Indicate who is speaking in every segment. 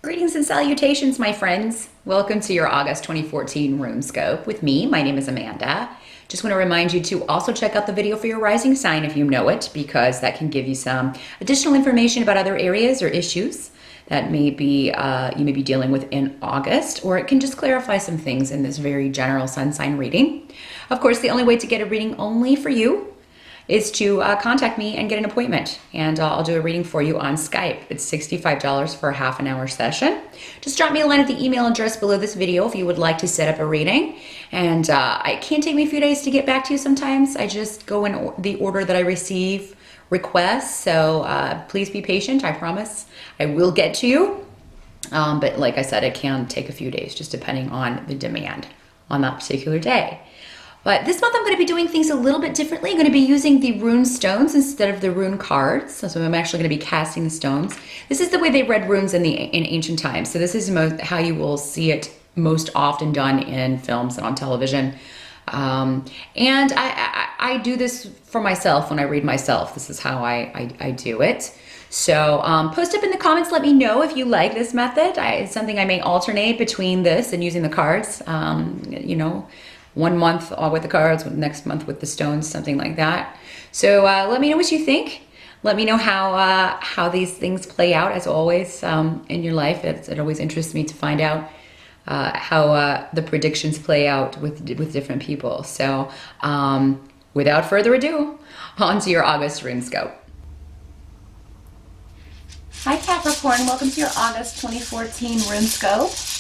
Speaker 1: Greetings and salutations, my friends. Welcome to your August 2014 Runescope with me. My name is Amanda. Just want to remind you to also check out the video for your rising sign if you know it, because that can give you some additional information about other areas or issues that you may be dealing with in August, or it can just clarify some things in this very general sun sign reading. Of course, the only way to get a reading only for you is to contact me and get an appointment, and I'll do a reading for you on Skype. It's $65 for a half an hour session. Just drop me a line at the email address below this video if you would like to set up a reading. And it can take me a few days to get back to you sometimes. I just go in the order that I receive requests, so please be patient. I promise I will get to you. But like I said, it can take a few days just depending on the demand on that particular day. But this month I'm going to be doing things a little bit differently. I'm going to be using the rune stones instead of the rune cards. So I'm actually going to be casting the stones. This is the way they read runes in ancient times. So this is how you will see it most often done in films and on television. And I do this for myself when I read myself. This is how I do it. So post up in the comments, let me know if you like this method. It's something I may alternate between this and using the cards. One month all with the cards, next month with the stones, something like that. So let me know what you think. Let me know how these things play out, as always, in your life. It always interests me to find out how the predictions play out with different people. So without further ado, on to your August Runescope. Hi Capricorn, welcome to your August 2014 Runescope.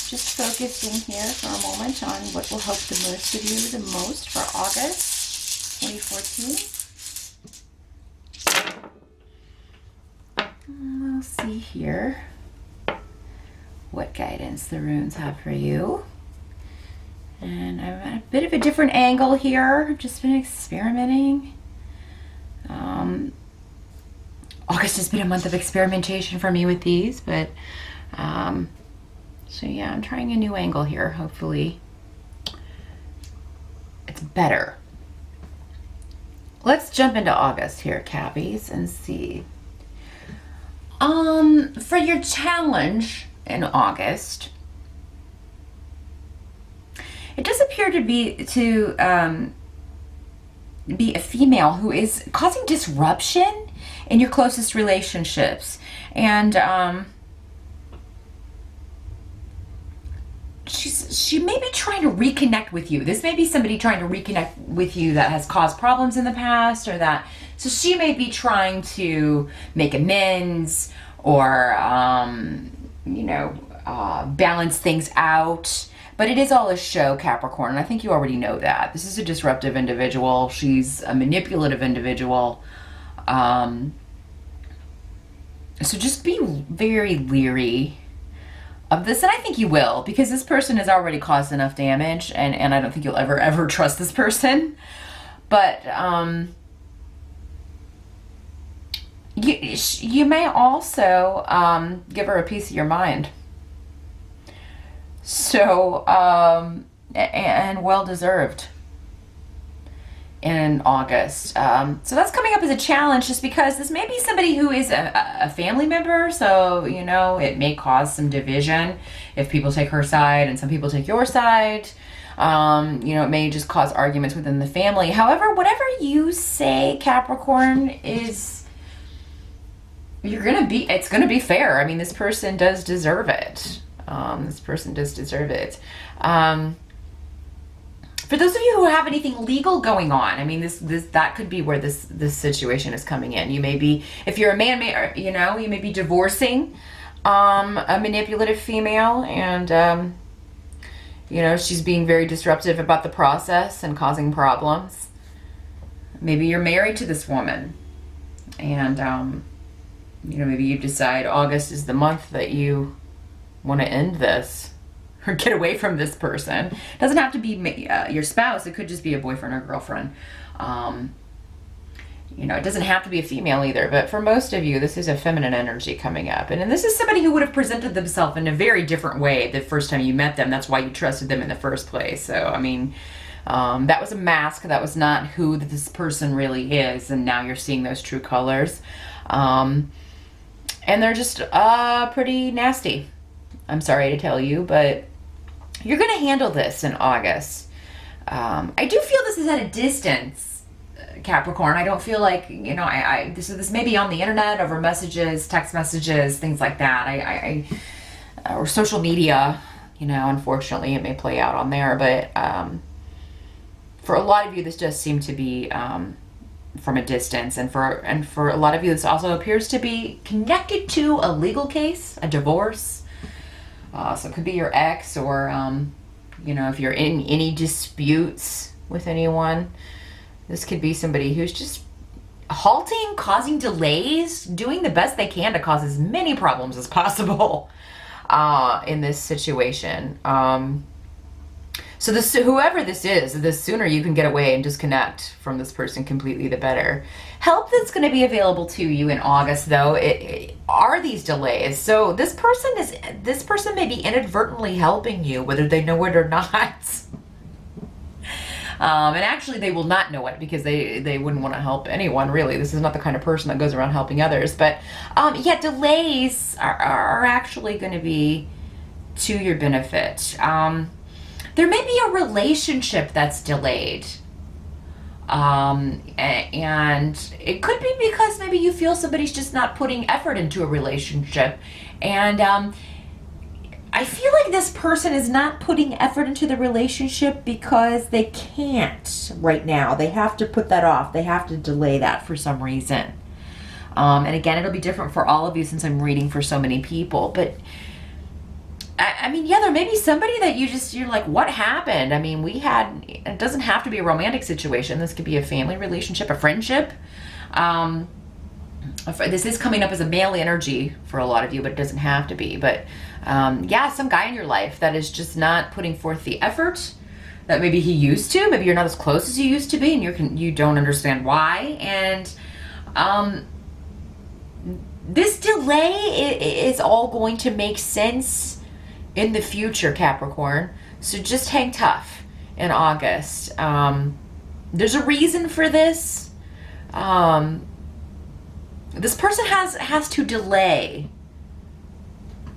Speaker 1: Just focusing here for a moment on what will help the most of you the most for August 2014. We'll see here what guidance the runes have for you. And I'm at a bit of a different angle here. I've just been experimenting. August has been a month of experimentation for me with these, but so yeah, I'm trying a new angle here. Hopefully it's better. Let's jump into August here, Cappies, and see. For your challenge in August, it does appear to be a female who is causing disruption in your closest relationships. And she may be trying to reconnect with you. This may be somebody trying to reconnect with you that has caused problems in the past, so she may be trying to make amends or balance things out. But it is all a show, Capricorn, and I think you already know that. This is a disruptive individual. She's a manipulative individual. So just be very leery of this, and I think you will, because this person has already caused enough damage, and I don't think you'll ever trust this person. But you may also give her a piece of your mind. So and well deserved in August. So that's coming up as a challenge, just because this may be somebody who is a family member, so it may cause some division if people take her side and some people take your side. It may just cause arguments within the family. However, whatever you say, Capricorn, it's gonna be fair. I mean, this person does deserve it. For those of you who have anything legal going on, I mean, that could be where this situation is coming in. You may be, if you're a man, you may be divorcing a manipulative female, and she's being very disruptive about the process and causing problems. Maybe you're married to this woman, and maybe you decide August is the month that you want to end this or get away from this person. It doesn't have to be your spouse. It could just be a boyfriend or girlfriend. It doesn't have to be a female either, but for most of you, this is a feminine energy coming up. And this is somebody who would have presented themselves in a very different way the first time you met them. That's why you trusted them in the first place. So, I mean, that was a mask. That was not who this person really is. And now you're seeing those true colors. And they're just pretty nasty. I'm sorry to tell you, but you're going to handle this in August. I do feel this is at a distance, Capricorn. I don't feel like, you know, this may be on the internet, over messages, text messages, things like that. Or social media, you know, unfortunately it may play out on there, but for a lot of you, this does seem to be from a distance, and for a lot of you, this also appears to be connected to a legal case, a divorce. So it could be your ex, or you know, if you're in any disputes with anyone, this could be somebody who's just halting, causing delays, doing the best they can to cause as many problems as possible in this situation. So whoever this is, the sooner you can get away and disconnect from this person completely, the better. Help that's going to be available to you in August, though, are these delays. So this person may be inadvertently helping you, whether they know it or not. And actually, they will not know it, because they wouldn't want to help anyone, really. This is not the kind of person that goes around helping others. But yeah, delays are actually going to be to your benefit. There may be a relationship that's delayed. And it could be because maybe you feel somebody's just not putting effort into a relationship. And I feel like this person is not putting effort into the relationship because they can't right now. They have to put that off. They have to delay that for some reason. And again, it'll be different for all of you since I'm reading for so many people. But I mean, yeah, there may be somebody that you're like, what happened? I mean, it doesn't have to be a romantic situation. This could be a family relationship, a friendship. This is coming up as a male energy for a lot of you, but it doesn't have to be. But yeah, some guy in your life that is just not putting forth the effort that maybe he used to. Maybe you're not as close as you used to be, and you don't understand why. And this delay is all going to make sense in the future, Capricorn. So just hang tough in August. There's a reason for this. This person has to delay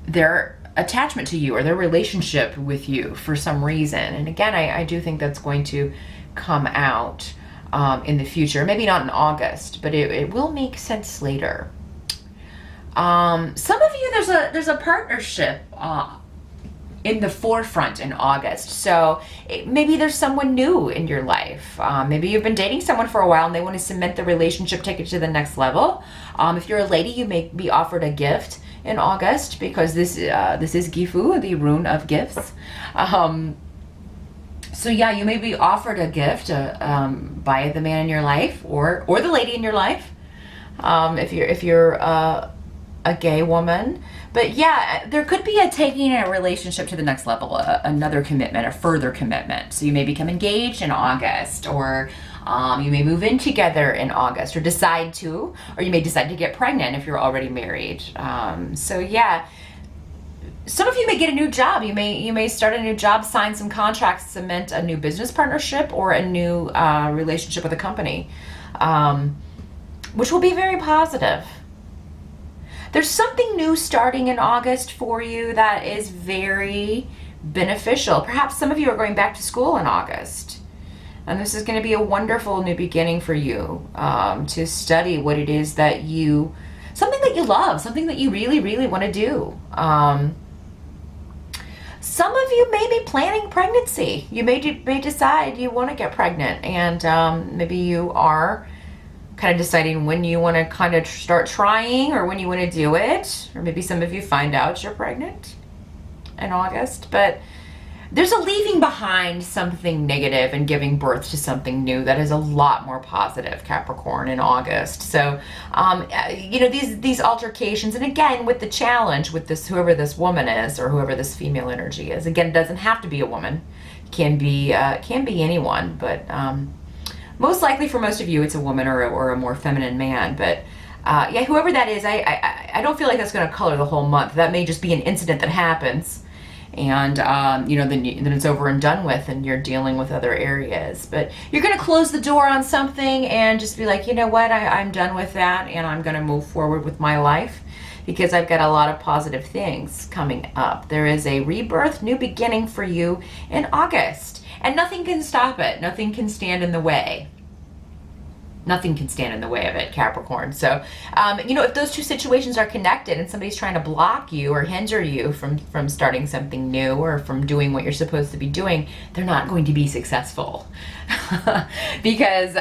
Speaker 1: their attachment to you or their relationship with you for some reason. And again, I do think that's going to come out in the future. Maybe not in August, but it will make sense later. Some of you, there's a partnership in the forefront in August. So maybe there's someone new in your life. Maybe you've been dating someone for a while and they want to cement the relationship, take it to the next level. If you're a lady, you may be offered a gift in August, because this is Gifu, the rune of gifts. So yeah, you may be offered a gift by the man in your life or the lady in your life. If you're a gay woman. But yeah, there could be a taking a relationship to the next level, another commitment, a further commitment. So you may become engaged in August, or you may move in together in August, or you may decide to get pregnant if you're already married. So yeah, some of you may get a new job. You may start a new job, sign some contracts, cement a new business partnership or a new relationship with a company, which will be very positive. There's something new starting in August for you that is very beneficial. Perhaps some of you are going back to school in August. And this is going to be a wonderful new beginning for you to study what it is something that you love, something that you really, really want to do. Some of you may be planning pregnancy. You may decide you want to get pregnant, and maybe you are kind of deciding when you want to kind of start trying or when you want to do it. Or maybe some of you find out you're pregnant in August. But there's a leaving behind something negative and giving birth to something new that is a lot more positive, Capricorn, in August. So, these altercations, and again, with the challenge with this, whoever this woman is or whoever this female energy is, again, it doesn't have to be a woman. It can be anyone, but most likely for most of you, it's a woman or a more feminine man. But yeah, whoever that is, I don't feel like that's going to color the whole month. That may just be an incident that happens, and then it's over and done with, and you're dealing with other areas. But you're going to close the door on something and just be like, you know what, I'm done with that, and I'm going to move forward with my life. because I've got a lot of positive things coming up. There is a rebirth, new beginning for you in August, and nothing can stop it. Nothing can stand in the way. Nothing can stand in the way of it, Capricorn. So, you know, if those two situations are connected and somebody's trying to block you or hinder you from starting something new or from doing what you're supposed to be doing, they're not going to be successful. Because,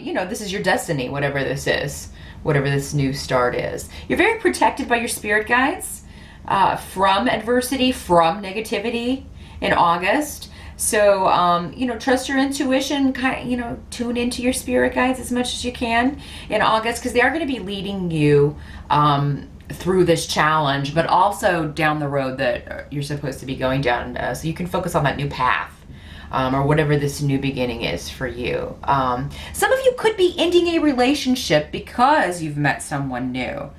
Speaker 1: you know, this is your destiny, whatever this is, whatever this new start is. You're very protected by your spirit guides from adversity, from negativity in August. So, you know, trust your intuition, you know, tune into your spirit guides as much as you can in August, because they are going to be leading you through this challenge, but also down the road that you're supposed to be going down, so you can focus on that new path. Or whatever this new beginning is for you. Some of you could be ending a relationship because you've met someone new.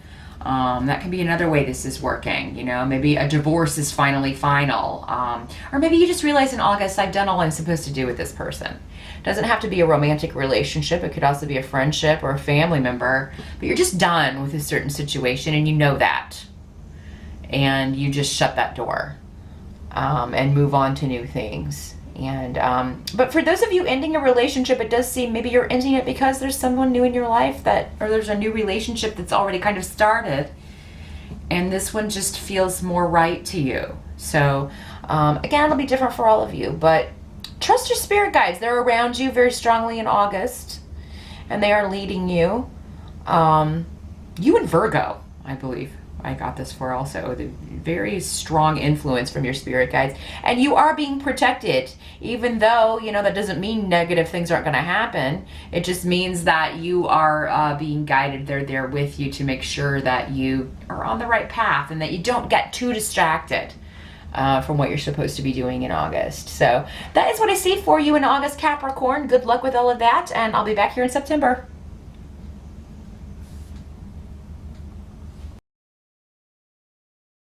Speaker 1: That can be another way this is working, you know, maybe a divorce is finally final. Or maybe you just realize in August, I've done all I'm supposed to do with this person. It doesn't have to be a romantic relationship. It could also be a friendship or a family member, but you're just done with a certain situation and you know that. And you just shut that door and move on to new things. And but for those of you ending a relationship, it does seem maybe you're ending it because there's someone new in your life or there's a new relationship that's already kind of started, and this one just feels more right to you. So again, it'll be different for all of you, but trust your spirit guides. They're around you very strongly in August, and they are leading you. You and Virgo, I believe I got this for also, the very strong influence from your spirit guides, and you are being protected, even though, you know, that doesn't mean negative things aren't going to happen. It just means that you are being guided. They're there with you to make sure that you are on the right path and that you don't get too distracted from what you're supposed to be doing in August. So that is what I see for you in August, Capricorn. Good luck with all of that, and I'll be back here in September.